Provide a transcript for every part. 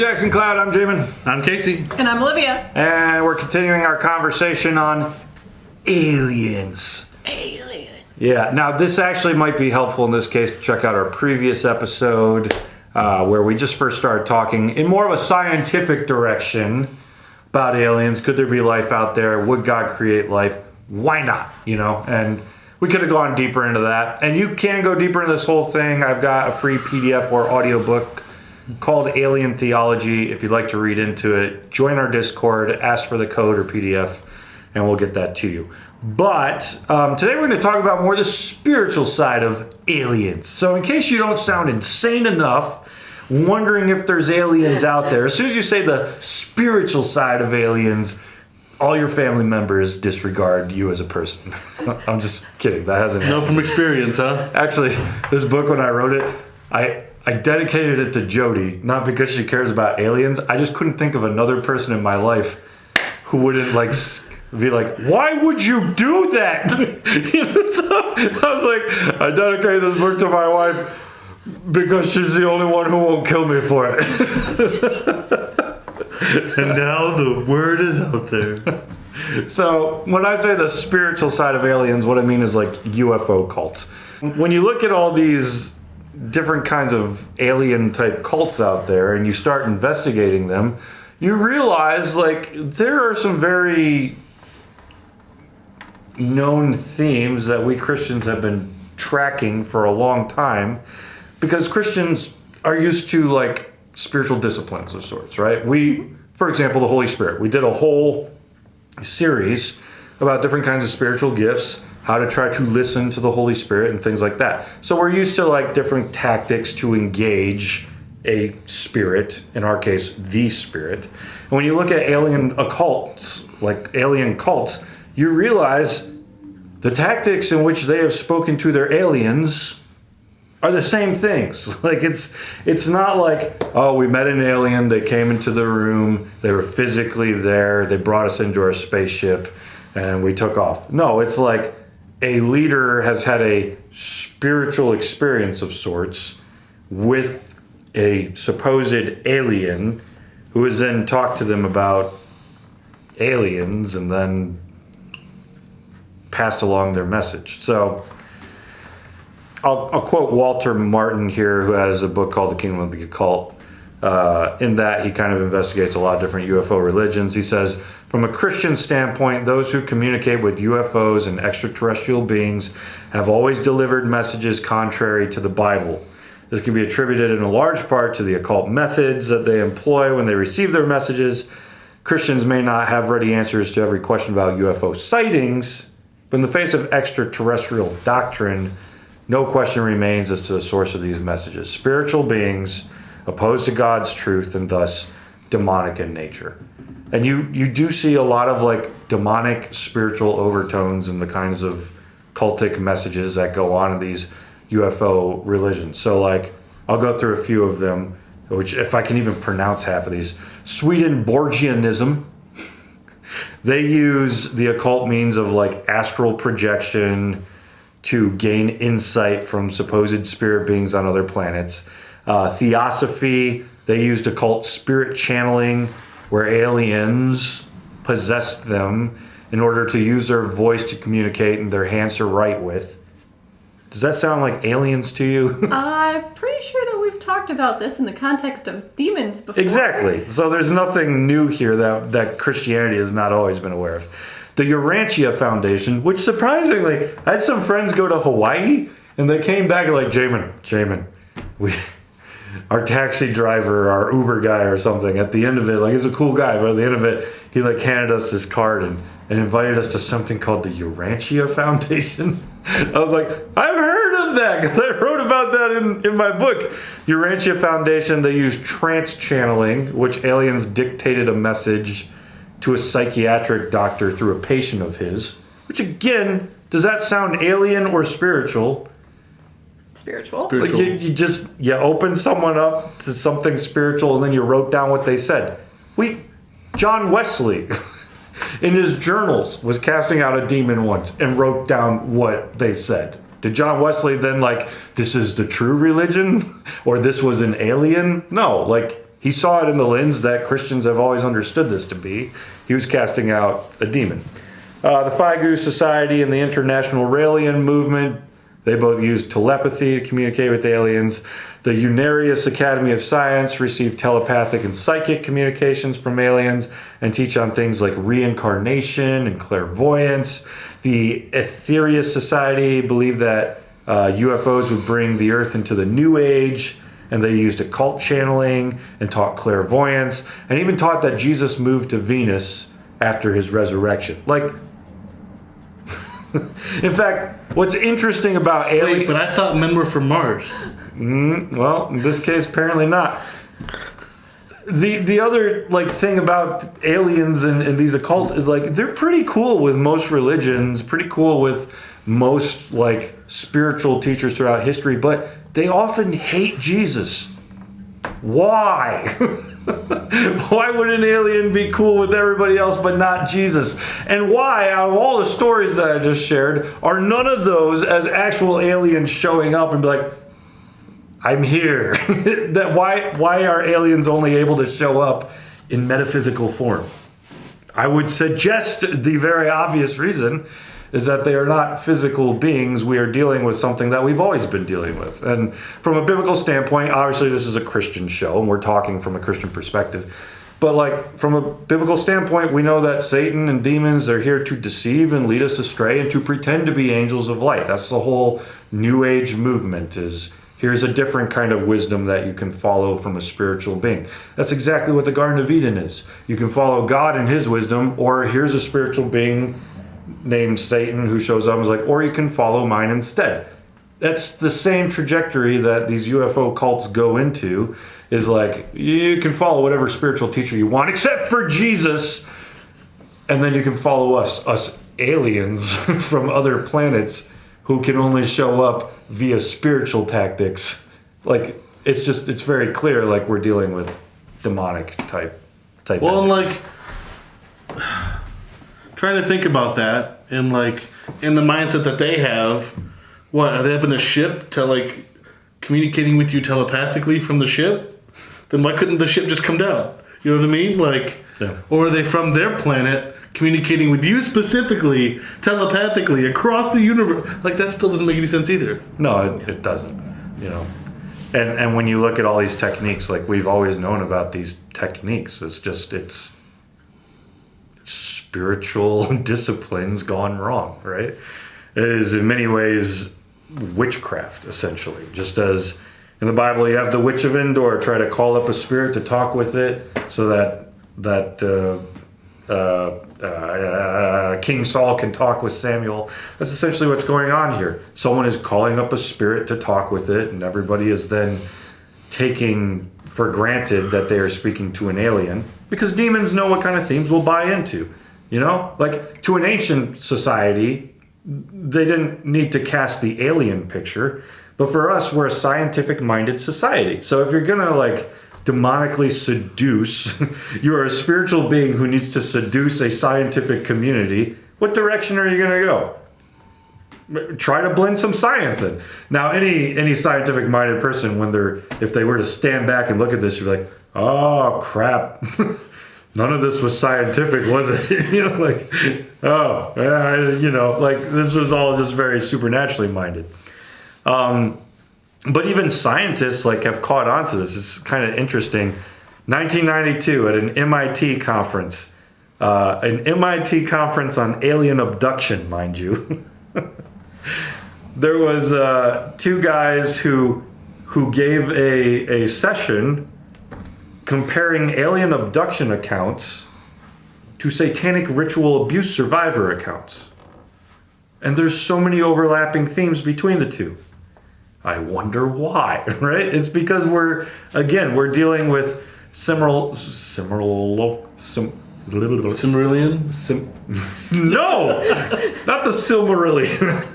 Jackson Cloud. I'm Jamin. I'm Casey. And I'm Olivia. And we're continuing our conversation on aliens. Yeah, now this actually might be helpful in this case to check out our previous episode where we just first started talking in more of a scientific direction about aliens. Could there be life out there? Would God create life? Why not? You know, and we could have gone deeper into that. And you can go deeper into this whole thing. I've got a free PDF or audiobook called Alien Theology. If you'd like to read into it, join our Discord, ask for the code or PDF, and we'll get that to you. But today we're going to talk about more the spiritual side of aliens. So in case you don't sound insane enough, wondering if there's aliens out there, as soon as you say the spiritual side of aliens, all your family members disregard you as a person. I'm just kidding. That hasn't happened. No, from experience, huh? Actually, this book, when I wrote it, I dedicated it to Jody, not because she cares about aliens. I just couldn't think of another person in my life who wouldn't be like, why would you do that? You know, so I was like, I dedicated this book to my wife because she's the only one who won't kill me for it. And now the word is out there. So when I say the spiritual side of aliens, what I mean is like UFO cults. When you look at all these different kinds of alien type cults out there and you start investigating them, you realize like there are some very known themes that we Christians have been tracking for a long time, because Christians are used to like spiritual disciplines of sorts, right? For example, the Holy Spirit. We did a whole series about different kinds of spiritual gifts, how to try to listen to the Holy Spirit and things like that. So we're used to like different tactics to engage a spirit, in our case, the spirit. And when you look at alien occults, like alien cults, you realize the tactics in which they have spoken to their aliens are the same things. Like it's not like, oh, we met an alien, they came into the room, they were physically there, they brought us into our spaceship, and we took off. No, it's like a leader has had a spiritual experience of sorts with a supposed alien who has then talked to them about aliens and then passed along their message. So I'll quote Walter Martin here, who has a book called The Kingdom of the Occult. In that, he kind of investigates a lot of different UFO religions. He says, from a Christian standpoint, those who communicate with UFOs and extraterrestrial beings have always delivered messages contrary to the Bible. This can be attributed in a large part to the occult methods that they employ when they receive their messages. Christians may not have ready answers to every question about UFO sightings, but in the face of extraterrestrial doctrine, no question remains as to the source of these messages. Spiritual beings opposed to God's truth and thus demonic in nature. And you do see a lot of like demonic spiritual overtones in the kinds of cultic messages that go on in these UFO religions. So like, I'll go through a few of them, which if I can even pronounce half of these. Swedenborgianism. They use the occult means of like astral projection to gain insight from supposed spirit beings on other planets. Theosophy, they used occult spirit channeling, where aliens possessed them in order to use their voice to communicate and their hands to write with. Does that sound like aliens to you? I'm pretty sure that we've talked about this in the context of demons before. Exactly. So there's nothing new here that Christianity has not always been aware of. The Urantia Foundation, which surprisingly, I had some friends go to Hawaii and they came back like, Jamin, our taxi driver, our Uber guy or something, at the end of it, like he's a cool guy, but at the end of it, he like handed us this card and invited us to something called the Urantia Foundation. I was like, I've heard of that because I wrote about that in my book. Urantia Foundation, they use trance channeling, which aliens dictated a message to a psychiatric doctor through a patient of his, which again, does that sound alien or spiritual? Spiritual. Like you open someone up to something spiritual and then you wrote down what they said. John Wesley in his journals was casting out a demon once and wrote down what they said. Did John Wesley then like, this is the true religion or this was an alien? No, like He saw it in the lens that Christians have always understood this to be. He was casting out a demon. The Phi Gu Society and the International Raelian Movement, they both used telepathy to communicate with aliens. The Unarius Academy of Science received telepathic and psychic communications from aliens and teach on things like reincarnation and clairvoyance. The Aetherius Society believed that UFOs would bring the Earth into the New Age, and they used occult channeling and taught clairvoyance, and even taught that Jesus moved to Venus after his resurrection. Like, in fact, what's interesting about aliens... Wait, but I thought men were from Mars. Well, in this case, apparently not. The other thing about aliens and these occults is they're pretty cool with most religions, pretty cool with most spiritual teachers throughout history, but they often hate Jesus. Why? Why would an alien be cool with everybody else but not Jesus? And why, out of all the stories that I just shared, are none of those as actual aliens showing up and be like, I'm here? Why are aliens only able to show up in metaphysical form? I would suggest the very obvious reason is that they are not physical beings. We are dealing with something that we've always been dealing with. And from a biblical standpoint, obviously this is a Christian show and we're talking from a Christian perspective. But from a biblical standpoint, we know that Satan and demons are here to deceive and lead us astray and to pretend to be angels of light. That's the whole New Age movement is... Here's a different kind of wisdom that you can follow from a spiritual being. That's exactly what the Garden of Eden is. You can follow God and his wisdom, or here's a spiritual being named Satan who shows up and is like, or you can follow mine instead. That's the same trajectory that these UFO cults go into, is you can follow whatever spiritual teacher you want, except for Jesus, and then you can follow us aliens from other planets who can only show up via spiritual tactics. It's very clear we're dealing with demonic type Well, and trying to think about that and in the mindset that they have, what, are they up in a ship to communicating with you telepathically from the ship? Then why couldn't the ship just come down? You know what I mean? Yeah. Or are they from their planet communicating with you specifically, telepathically, across the universe? That still doesn't make any sense either. No, it doesn't. And when you look at all these techniques, we've always known about these techniques. It's spiritual disciplines gone wrong, right? It is in many ways witchcraft, essentially. Just as in the Bible, you have the witch of Endor try to call up a spirit to talk with it so that King Saul can talk with Samuel. That's essentially what's going on here. Someone is calling up a spirit to talk with it, and everybody is then taking for granted that they are speaking to an alien, because demons know what kind of themes we'll buy into. To an ancient society, they didn't need to cast the alien picture, but for us, we're a scientific-minded society. So if you're gonna demonically seduce, you're a spiritual being who needs to seduce a scientific community, what direction are you going to go? Try to blend some science in. Now, any scientific minded person, if they were to stand back and look at this, you're like, oh crap, none of this was scientific, was it? This was all just very supernaturally minded. But even scientists have caught on to this. It's kind of interesting. 1992 at an MIT conference, on alien abduction, mind you. There was two guys who gave a session comparing alien abduction accounts to satanic ritual abuse survivor accounts. And there's so many overlapping themes between the two. I wonder why, right? It's because we're dealing with Cimmerillion? No, not the Silmarillion.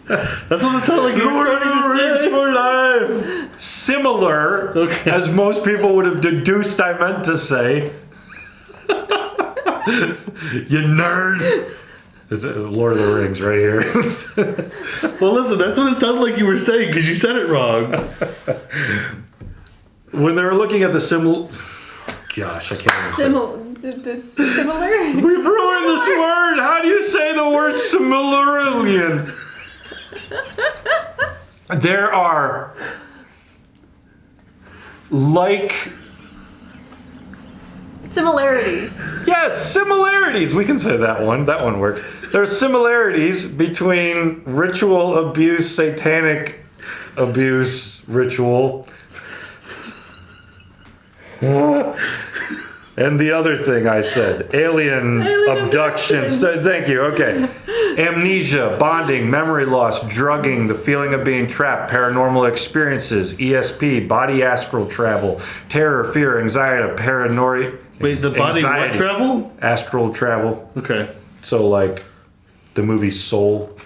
That's what it sounded like you were trying to say. For life. Similar, Okay. as most people would have deduced I meant to say. You nerd. It's Lord of the Rings right here. Well, listen, that's what it sounded like you were saying because you said it wrong. When they were looking at the Gosh, I can't even Similar? We've ruined this word. How do you say the word similarian? There are Similarities. Yes, similarities. We can say that one. That one works. There are similarities between ritual abuse, satanic abuse, ritual, and the other thing I said, alien abductions. Thank you. Okay. Amnesia, bonding, memory loss, drugging, the feeling of being trapped, paranormal experiences, ESP, body astral travel, terror, fear, anxiety, paranoia. Wait, the body what travel? Astral travel. Okay. So like the movie Soul.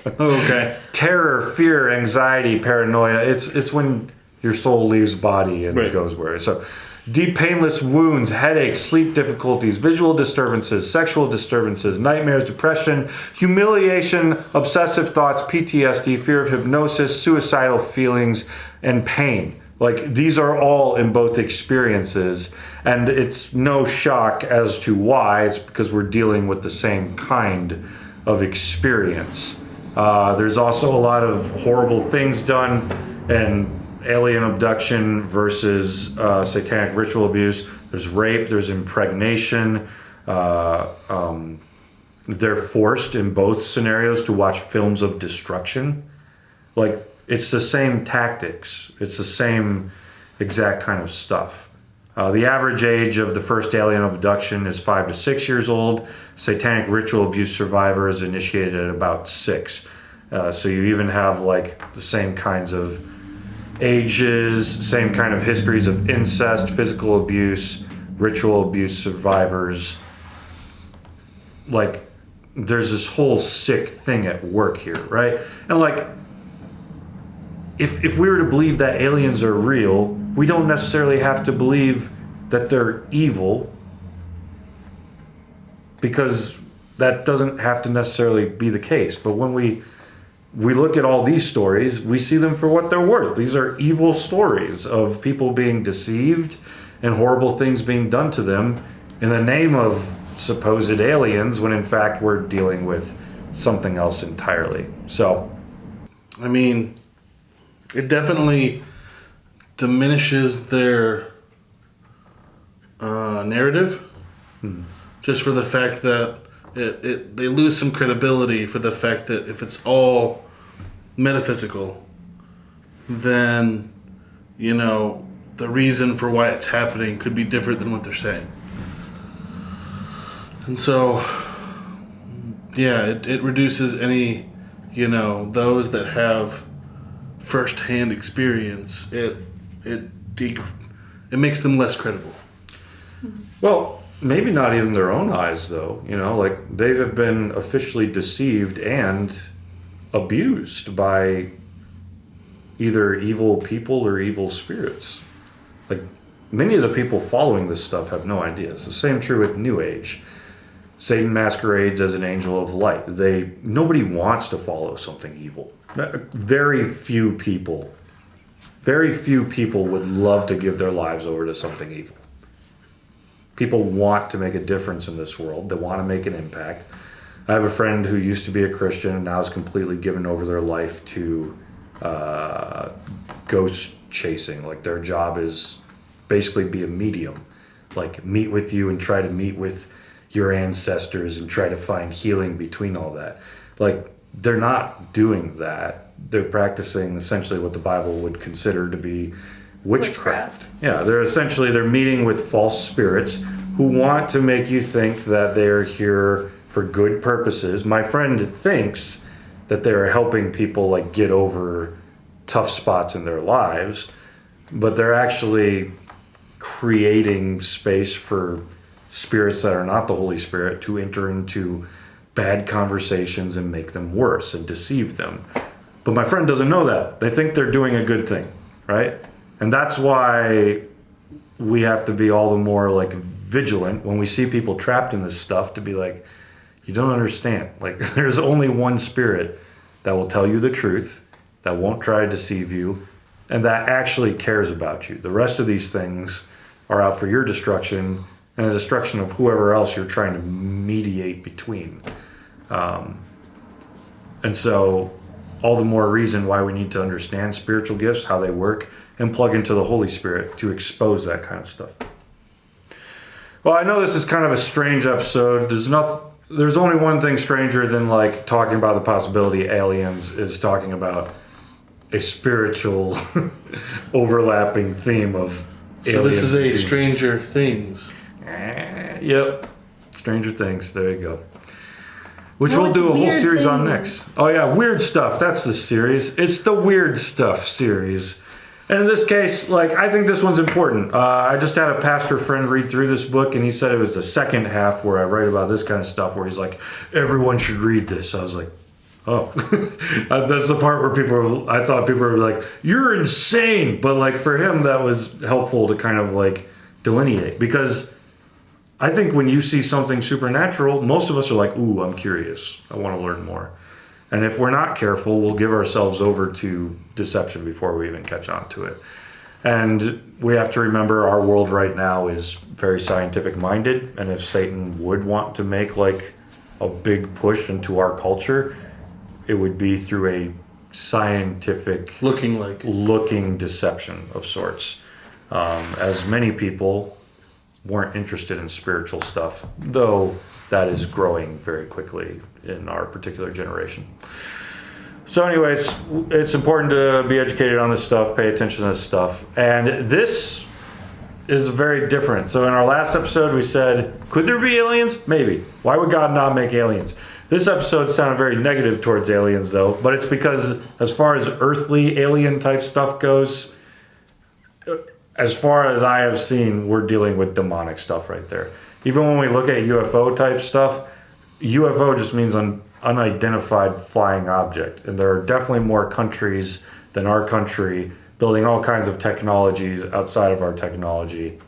Okay. Terror, fear, anxiety, paranoia. It's when your soul leaves body and Right. goes where. So deep painless wounds, headaches, sleep difficulties, visual disturbances, sexual disturbances, nightmares, depression, humiliation, obsessive thoughts, PTSD, fear of hypnosis, suicidal feelings, and pain. Like, these are all in both experiences, and it's no shock as to why. It's because we're dealing with the same kind of experience. There's also a lot of horrible things done, and alien abduction versus satanic ritual abuse. There's rape, there's impregnation. They're forced in both scenarios to watch films of destruction. Like, it's the same tactics. It's the same exact kind of stuff. The average age of the first alien abduction is 5 to 6 years old. Satanic ritual abuse survivors initiated at about 6. So you even have like the same kinds of ages, same kind of histories of incest, physical abuse, ritual abuse survivors. Like, there's this whole sick thing at work here, right? And like, if we were to believe that aliens are real, we don't necessarily have to believe that they're evil, because that doesn't have to necessarily be the case. But when we look at all these stories, we see them for what they're worth. These are evil stories of people being deceived and horrible things being done to them in the name of supposed aliens, when in fact we're dealing with something else entirely. So, I mean, it definitely diminishes their narrative, just for the fact that they lose some credibility for the fact that if it's all metaphysical, then, you know, the reason for why it's happening could be different than what they're saying. And so, yeah, it reduces any, you know, those that have first-hand experience. It makes them less credible. well, maybe not even their own eyes, though. You know, like, they have been officially deceived and abused by either evil people or evil spirits. Like, many of the people following this stuff have no idea. It's the same true with New Age. Satan masquerades as an angel of light. Nobody wants to follow something evil. Very few people would love to give their lives over to something evil. People want to make a difference in this world. They want to make an impact. I have a friend who used to be a Christian and now is completely given over their life to ghost chasing. Like, their job is basically be a medium. Like, meet with you and try to meet with your ancestors and try to find healing between all that. Like, they're not doing that. They're practicing essentially what the Bible would consider to be witchcraft. Yeah, they're meeting with false spirits who want to make you think that they're here for good purposes. My friend thinks that they're helping people like get over tough spots in their lives, but they're actually creating space for spirits that are not the Holy Spirit to enter into bad conversations and make them worse and deceive them. But my friend doesn't know that. They think they're doing a good thing, right? And that's why we have to be all the more like vigilant when we see people trapped in this stuff, to be like, you don't understand. Like, there's only one spirit that will tell you the truth, that won't try to deceive you, and that actually cares about you. The rest of these things are out for your destruction and the destruction of whoever else you're trying to mediate between. And so all the more reason why we need to understand spiritual gifts, how they work, and plug into the Holy Spirit to expose that kind of stuff. Well, I know this is kind of a strange episode. There's only one thing stranger than like talking about the possibility aliens is talking about a spiritual overlapping theme of So aliens. this is a and demons. Stranger Things. Yep. Stranger Things. There you go. Which No, we'll it's do a whole Weird series on Things. next. Oh yeah, Weird Stuff. That's the series. It's the Weird Stuff series. And in this case, like, I think this one's important. I just had a pastor friend read through this book, and he said it was the second half where I write about this kind of stuff, where he's like, everyone should read this. I was like, oh. That's the part where I thought people were like, you're insane. But like for him, that was helpful to kind of like delineate. Because I think when you see something supernatural, most of us are like, ooh, I'm curious. I want to learn more. And if we're not careful, we'll give ourselves over to deception before we even catch on to it. And we have to remember our world right now is very scientific minded. And if Satan would want to make like a big push into our culture, it would be through a scientific looking deception of sorts. As many people weren't interested in spiritual stuff, though that is growing very quickly in our particular generation. So anyways, it's important to be educated on this stuff, pay attention to this stuff. And this is very different. So in our last episode, we said, could there be aliens? Maybe. Why would God not make aliens? This episode sounded very negative towards aliens, though, but it's because as far as earthly alien type stuff goes, as far as I have seen, we're dealing with demonic stuff right there. Even when we look at UFO type stuff, UFO just means unidentified flying object. And there are definitely more countries than our country building all kinds of technologies outside of our technology.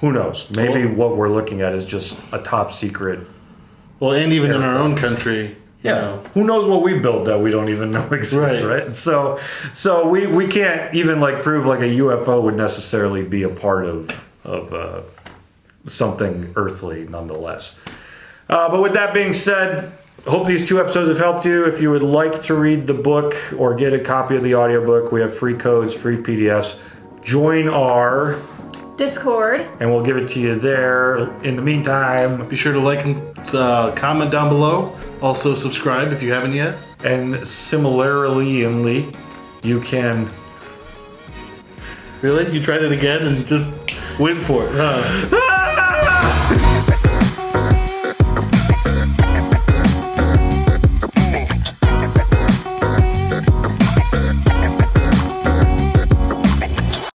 Who knows? Maybe what we're looking at is just a top secret. Well, and even in our own country. You know. Who knows what we built that we don't even know exists, right? So we can't even like prove like a UFO would necessarily be a part of something earthly nonetheless. But with that being said, hope these 2 episodes have helped you. If you would like to read the book or get a copy of the audiobook, we have free codes, free PDFs. Join our Discord. and we'll give it to you there. In the meantime, Be sure to like and comment down below. Also subscribe if you haven't yet. and similarly, you can... Really? You tried it again and just went for it, huh?